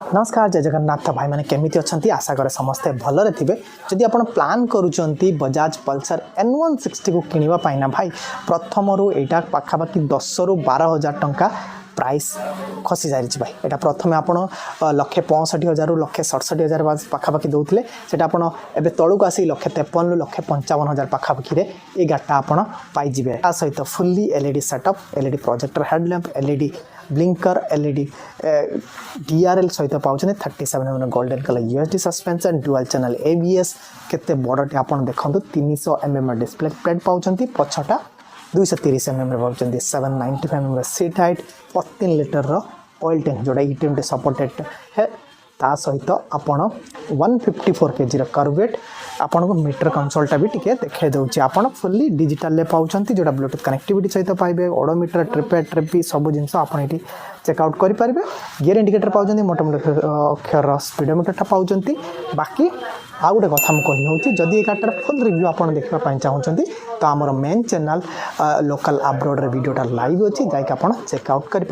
नमस्कार जय जगन्नाथ भाई मैंने केमी अच्छा आशा करे समस्ते भलरे थे जदि आप प्लां करुँच बजाज पल्सर N160 को किणवाई ना भाई प्रथम यहाँ पाखापाखि 10 ରୁ 12,000 टंका प्राइस खसी जारी भाई यहाँ प्रथम आप 1,65,000 ରୁ 1,67,000 पाखापाखि दौले से एवं तलू आसी 1,53,000 ରୁ 1,55,000 पाखापाखि ये गाटा आप पाइबे सहित fully LED setup LED projector headlamp LED blinker LED DRL सहित पाँच 37 mm golden colour USD suspension dual channel ABS केते बड़टे आप देखो 300 mm डिस्प्ले प्लेट पाँच पछटा 230 mm पाँच 795 mm seat height 14 litre oil tank जोड़ा E20 सपोर्टेड है ता सहित आपण 154 kg कर्वेट आपन को मीटर कंसोल्टा भी टिके देखे दउची आपन फुल्ली डिजिटल ले पाउचंती जोड़ा ब्लूटूथ कनेक्टिविटी सहित पाइबे ओडोमीटर ट्रिपी सब जिनस आपन एटी चेकआउट करि पारिबे गियर इंडिकेटर पाउचंती मोटा मोटा अक्षर स्पीडोमीटर पाउचंती बाकी आ गोटे कथा हम कहि होची जदी एकाटर फुल रिव्यू आपन देखबा पाइन चाहउचंती तो हमर मेन चैनल लोकल अब्रॉड रे वीडियोटा लाइव अछि जाय के आपन चेकआउट करि